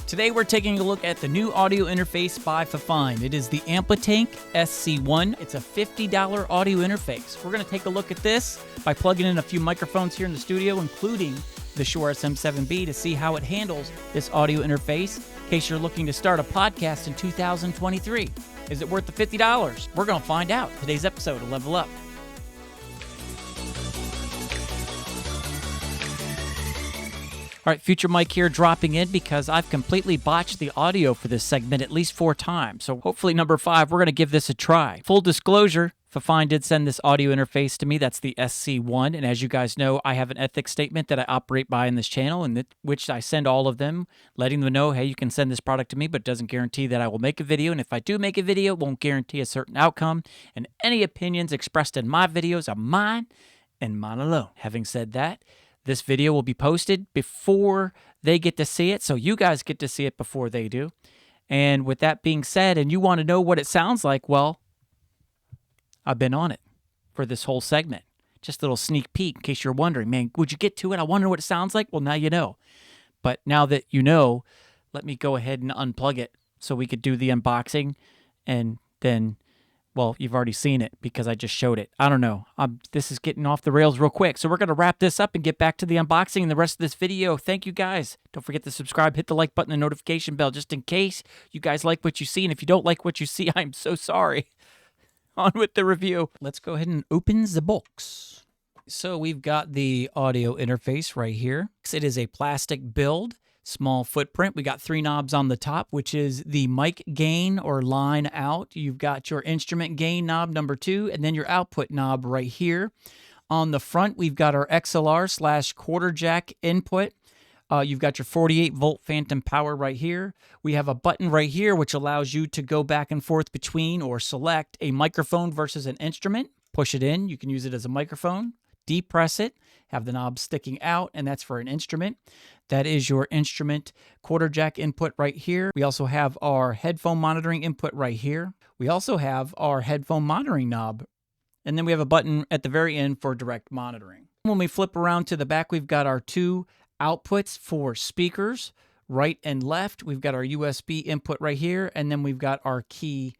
Today we're taking a look at the new audio interface by Fifine. It is the Amplitank SC1. It's a $50 audio interface. We're going to take a look at this by plugging in a few microphones here in the studio, including the Shure SM7B, to see how it handles this audio interface in case you're looking to start a podcast in 2023. Is it worth the $50? We're going to find out. Today's episode of Level Up. All right, Future Mike here dropping in because I've completely botched the audio for this segment at least 4 times. So hopefully number 5, we're going to give this a try. Full disclosure, Fifine did send this audio interface to me. That's the SC1. And as you guys know, I have an ethics statement that I operate by in this channel, and which I send all of them, letting them know, hey, you can send this product to me, but it doesn't guarantee that I will make a video. And if I do make a video, it won't guarantee a certain outcome. And any opinions expressed in my videos are mine and mine alone. Having said that, this video will be posted before they get to see it, so you guys get to see it before they do. And with that being said, and you want to know what it sounds like, well, I've been on it for this whole segment. Just a little sneak peek in case you're wondering, man, would you get to it? I want to know what it sounds like. Well, now you know. But now that you know, let me go ahead and unplug it so we could do the unboxing, and then, well, you've already seen it because I just showed it. I don't know. This is getting off the rails real quick. So we're going to wrap this up and get back to the unboxing and the rest of this video. Thank you, guys. Don't forget to subscribe, hit the like button and notification bell just in case you guys like what you see. And if you don't like what you see, I'm so sorry. On with the review. Let's go ahead and open the box. So we've got the audio interface right here. It is a plastic build. Small footprint. We got 3 knobs on the top, which is the mic gain or line out. You've got your instrument gain knob number 2, and then your output knob right here. On the front, we've got our XLR/quarter jack input. You've got your 48-volt phantom power right here. We have a button right here, which allows you to go back and forth between or select a microphone versus an instrument. Push it in. You can use it as a microphone. Depress it, have the knob sticking out, and that's for an instrument. That is your instrument quarter jack input right here. We also have our headphone monitoring input right here. We also have our headphone monitoring knob, and then we have a button at the very end for direct monitoring. When we flip around to the back, we've got our 2 outputs for speakers, right and left. We've got our USB input right here, and then we've got our key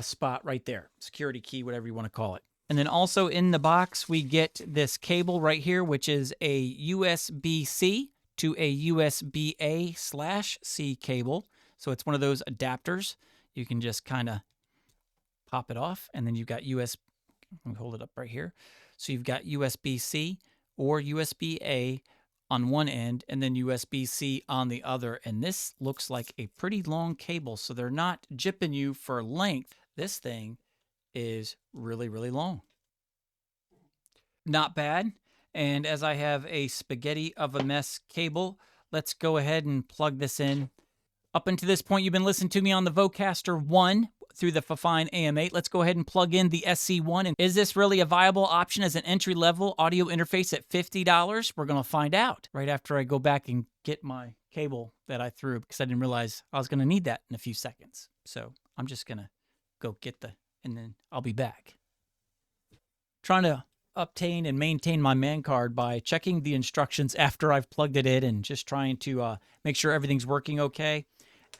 spot right there, security key, whatever you want to call it. And then also in the box, we get this cable right here, which is a USB-C to a USB-A/C cable. So it's one of those adapters. You can just kind of pop it off, and then you've got USB. Let me hold it up right here. So you've got USB-C or USB-A on one end, and then USB-C on the other. And this looks like a pretty long cable, so they're not jipping you for length. This thing is really, really long. Not bad. And as I have a spaghetti of a mess cable, let's go ahead and plug this in. Up until this point, you've been listening to me on the Vocaster 1 through the Fifine AM8. Let's go ahead and plug in the SC1. And is this really a viable option as an entry-level audio interface at $50? We're going to find out right after I go back and get my cable that I threw because I didn't realize I was going to need that in a few seconds. So I'm just going to go get and then I'll be back. Trying to obtain and maintain my man card by checking the instructions after I've plugged it in and just trying to make sure everything's working okay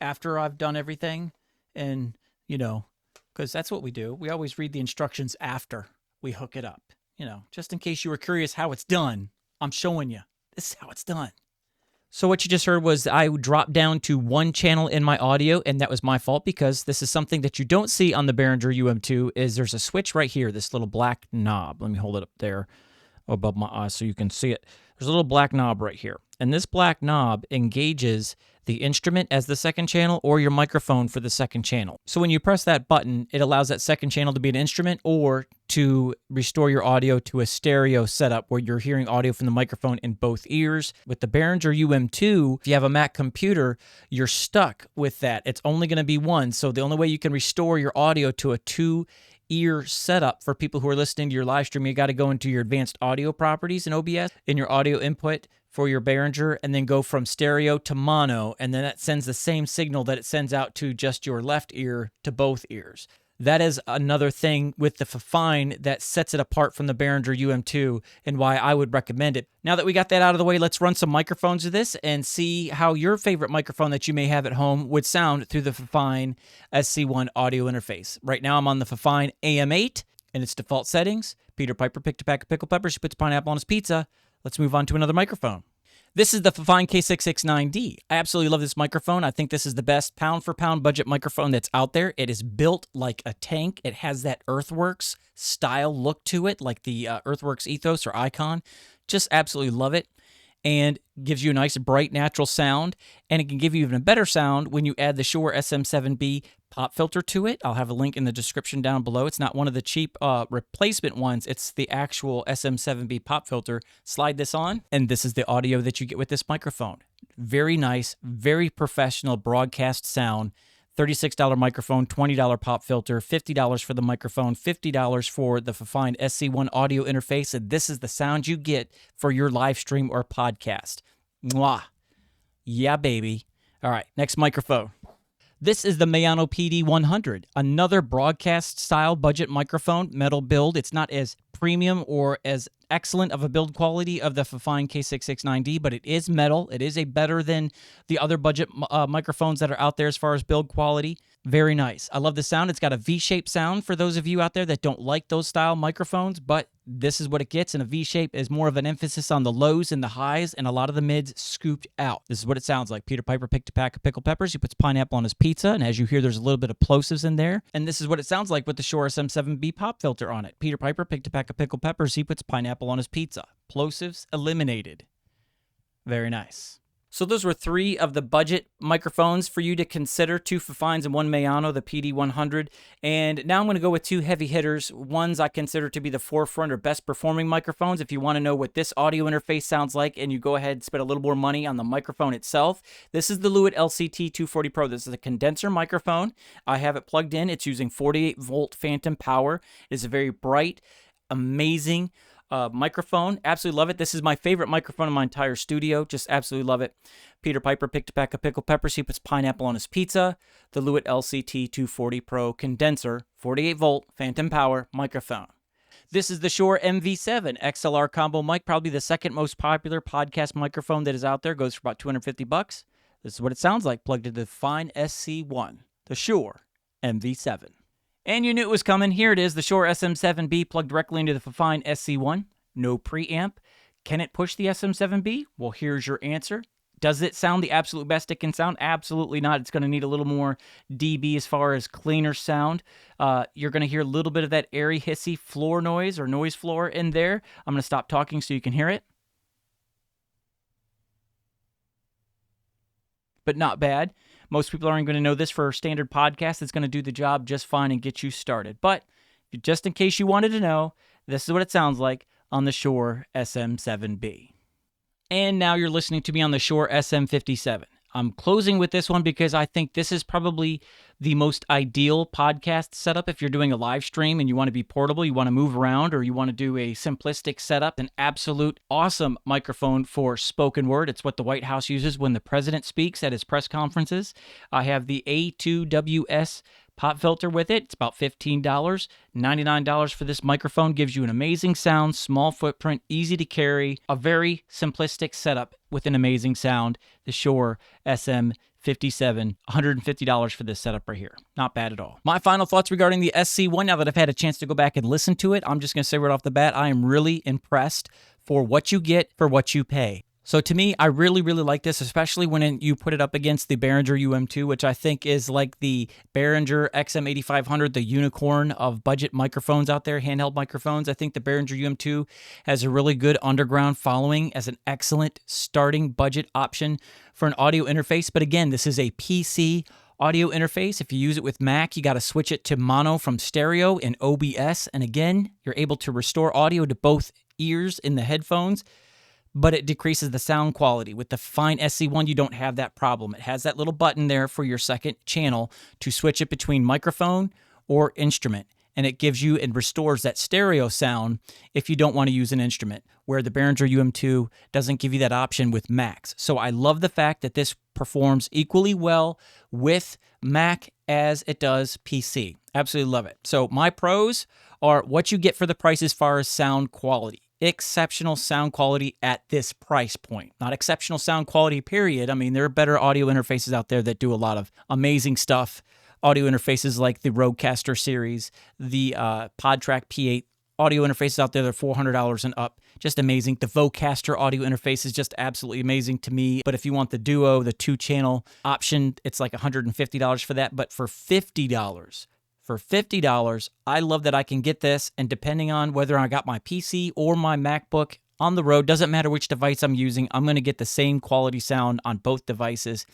after I've done everything. And, you know, because that's what we do. We always read the instructions after we hook it up. You know, just in case you were curious how it's done, I'm showing you. This is how it's done. So what you just heard was I dropped down to 1 channel in my audio, and that was my fault because this is something that you don't see on the Behringer UM2 is there's a switch right here, this little black knob. Let me hold it up there above my eyes so you can see it. There's a little black knob right here, and this black knob engages the instrument as the second channel or your microphone for the second channel. So when you press that button, it allows that second channel to be an instrument or to restore your audio to a stereo setup where you're hearing audio from the microphone in both ears. With the Behringer UM2, if you have a Mac computer, you're stuck with that. It's only going to be one. So the only way you can restore your audio to a 2-ear setup for people who are listening to your live stream, you got to go into your advanced audio properties in OBS, in your audio input for your Behringer, and then go from stereo to mono, and then that sends the same signal that it sends out to just your left ear to both ears. That is another thing with the Fifine that sets it apart from the Behringer UM2 and why I would recommend it. Now that we got that out of the way, let's run some microphones to this and see how your favorite microphone that you may have at home would sound through the Fifine SC1 audio interface. Right now I'm on the Fifine AM8 in its default settings. Peter Piper picked a pack of pickled peppers. She puts pineapple on his pizza. Let's move on to another microphone. This is the Fifine K669D. I absolutely love this microphone. I think this is the best pound-for-pound budget microphone that's out there. It is built like a tank. It has that Earthworks style look to it, like the Earthworks ethos or icon. Just absolutely love it. And gives you a nice, bright, natural sound. And it can give you even a better sound when you add the Shure SM7B pop filter to it. I'll have a link in the description down below. It's not one of the cheap replacement ones. It's the actual SM7B pop filter. Slide this on, and this is the audio that you get with this microphone. Very nice, very professional broadcast sound. $36 microphone, $20 pop filter, $50 for the microphone, $50 for the Fifine SC1 audio interface, and this is the sound you get for your live stream or podcast. Mwah. Yeah, baby. All right, next microphone. This is the Maono PD100, another broadcast-style budget microphone, metal build. It's not as premium or as excellent of a build quality of the Fifine K669D, but it is metal. It is a better than the other budget microphones that are out there as far as build quality. Very nice. I love the sound. It's got a V-shaped sound for those of you out there that don't like those style microphones, but this is what it gets, and a V-shape is more of an emphasis on the lows and the highs, and a lot of the mids scooped out. This is what it sounds like. Peter Piper picked a pack of pickled peppers. He puts pineapple on his pizza, and as you hear, there's a little bit of plosives in there. And this is what it sounds like with the Shure SM7B pop filter on it. Peter Piper picked a pack of pickled peppers. He puts pineapple on his pizza. Plosives eliminated. Very nice. So those were 3 of the budget microphones for you to consider, 2 Fifines and 1 Maono, the PD100. And now I'm going to go with 2 heavy hitters, ones I consider to be the forefront or best performing microphones. If you want to know what this audio interface sounds like and you go ahead and spend a little more money on the microphone itself, this is the Lewitt LCT 240 Pro. This is a condenser microphone. I have it plugged in. It's using 48-volt phantom power. It's a very bright, amazing microphone. Absolutely love it. This is my favorite microphone in my entire studio. Just absolutely love it. Peter Piper picked a pack of pickled peppers. He puts pineapple on his pizza. The Lewitt LCT 240 Pro condenser, 48-volt phantom power microphone. This is the Shure MV7 XLR combo mic, probably the second most popular podcast microphone that is out there. Goes for about $250. This is what it sounds like plugged into the Fifine SC1, the Shure MV7. And you knew it was coming. Here it is, the Shure SM7B plugged directly into the Fifine SC1. No preamp. Can it push the SM7B? Well, here's your answer. Does it sound the absolute best it can sound? Absolutely not. It's going to need a little more dB as far as cleaner sound. You're going to hear a little bit of that airy, hissy floor noise or noise floor in there. I'm going to stop talking so you can hear it. But not bad. Most people aren't going to know this for a standard podcast. It's going to do the job just fine and get you started. But just in case you wanted to know, this is what it sounds like on the Shure SM7B. And now you're listening to me on the Shure SM57. I'm closing with this one because I think this is probably the most ideal podcast setup if you're doing a live stream and you want to be portable, you want to move around, or you want to do a simplistic setup. An absolute awesome microphone for spoken word. It's what the White House uses when the president speaks at his press conferences. I have the A2WS pop filter with it. It's about $15. $99 for this microphone. Gives you an amazing sound, small footprint, easy to carry, a very simplistic setup with an amazing sound. The Shure SM57, $150 for this setup right here. Not bad at all. My final thoughts regarding the SC1, now that I've had a chance to go back and listen to it, I'm just going to say right off the bat, I am really impressed for what you get for what you pay. So to me, I really, really like this, especially when you put it up against the Behringer UM2, which I think is like the Behringer XM8500, the unicorn of budget microphones out there, handheld microphones. I think the Behringer UM2 has a really good underground following as an excellent starting budget option for an audio interface. But again, this is a PC audio interface. If you use it with Mac, you got to switch it to mono from stereo in OBS. And again, you're able to restore audio to both ears in the headphones, but it decreases the sound quality. With the Fifine SC1, you don't have that problem. It has that little button there for your second channel to switch it between microphone or instrument, and it gives you and restores that stereo sound if you don't want to use an instrument, where the Behringer UM2 doesn't give you that option with Macs. So I love the fact that this performs equally well with Mac as it does PC. Absolutely love it. So my pros are what you get for the price as far as sound quality. Exceptional sound quality at this price point. Not exceptional sound quality, period. I mean, there are better audio interfaces out there that do a lot of amazing stuff. Audio interfaces like the Rodecaster series, the PodTrack P8 audio interfaces out there that are $400 and up. Just amazing. The Vocaster audio interface is just absolutely amazing to me. But if you want the Duo, the 2-channel option, it's like $150 for that. But for $50, I love that I can get this, and depending on whether I got my PC or my MacBook on the road, doesn't matter which device I'm using, I'm going to get the same quality sound on both devices.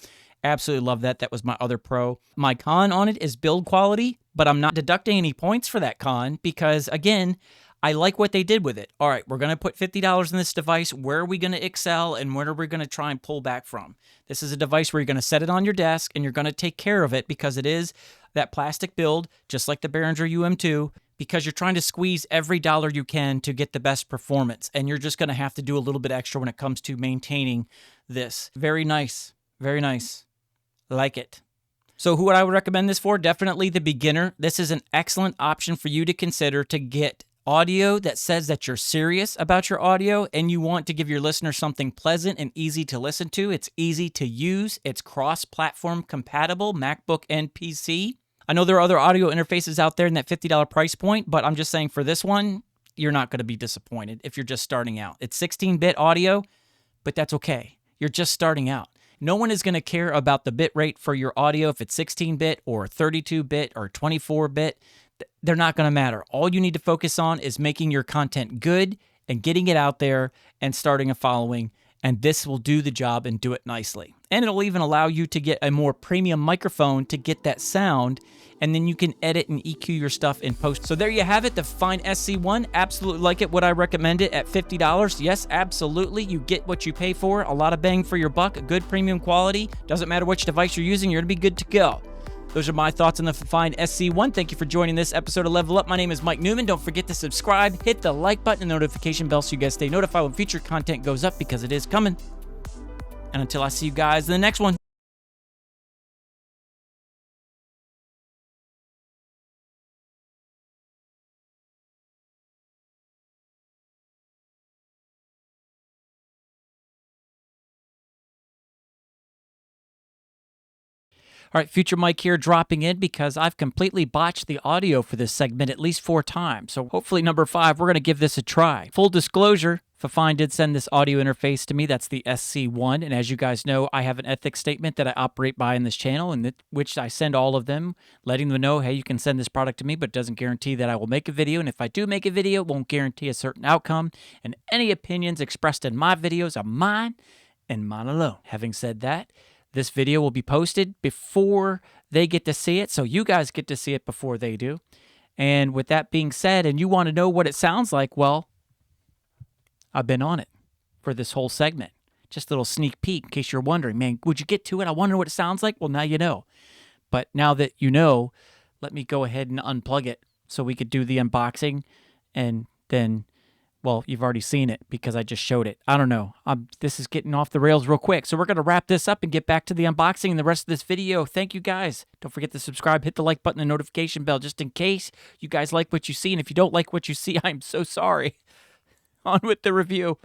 Absolutely love that. That was my other pro. My con on it is build quality, but I'm not deducting any points for that con because, again, I like what they did with it. All right, we're going to put $50 in this device. Where are we going to excel and where are we going to try and pull back from? This is a device where you're going to set it on your desk and you're going to take care of it because it is that plastic build, just like the Behringer UM2, because you're trying to squeeze every dollar you can to get the best performance. And you're just going to have to do a little bit extra when it comes to maintaining this. Very nice. Very nice. Like it. So who would I recommend this for? Definitely the beginner. This is an excellent option for you to consider to get audio that says that you're serious about your audio and you want to give your listener something pleasant and easy to listen to. It's easy to use. It's cross-platform compatible, MacBook and PC. I know there are other audio interfaces out there in that $50 price point, but I'm just saying for this one, you're not going to be disappointed if you're just starting out. It's 16-bit audio, but that's okay. You're just starting out. No one is going to care about the bit rate for your audio if it's 16-bit or 32-bit or 24-bit. They're not going to matter. All you need to focus on is making your content good and getting it out there and starting a following, and this will do the job and do it nicely. And it'll even allow you to get a more premium microphone to get that sound, and then you can edit and EQ your stuff in post. So there you have it, the Fifine SC1. Absolutely like it. Would I recommend it at $50? Yes, absolutely. You get what you pay for. A lot of bang for your buck, good premium quality. Doesn't matter which device you're using, you're going to be good to go. Those are my thoughts on the Fifine SC1. Thank you for joining this episode of Level Up. My name is Mike Newman. Don't forget to subscribe, hit the like button, and the notification bell so you guys stay notified when future content goes up because it is coming. And until I see you guys in the next one. All right, Future Mike here dropping in because I've completely botched the audio for this segment at least 4 times. So hopefully number 5, we're going to give this a try. Full disclosure, Fifine did send this audio interface to me. That's the SC1. And as you guys know, I have an ethics statement that I operate by in this channel, and which I send all of them, letting them know, hey, you can send this product to me, but it doesn't guarantee that I will make a video. And if I do make a video, it won't guarantee a certain outcome. And any opinions expressed in my videos are mine and mine alone. Having said that, this video will be posted before they get to see it, so you guys get to see it before they do. And with that being said, and you want to know what it sounds like, well, I've been on it for this whole segment. Just a little sneak peek in case you're wondering, man, would you get to it? I wonder what it sounds like. Well, now you know. But now that you know, let me go ahead and unplug it so we could do the unboxing, and then, well, you've already seen it because I just showed it. I don't know. This is getting off the rails real quick. So we're going to wrap this up and get back to the unboxing and the rest of this video. Thank you, guys. Don't forget to subscribe, hit the like button and notification bell just in case you guys like what you see. And if you don't like what you see, I'm so sorry. On with the review.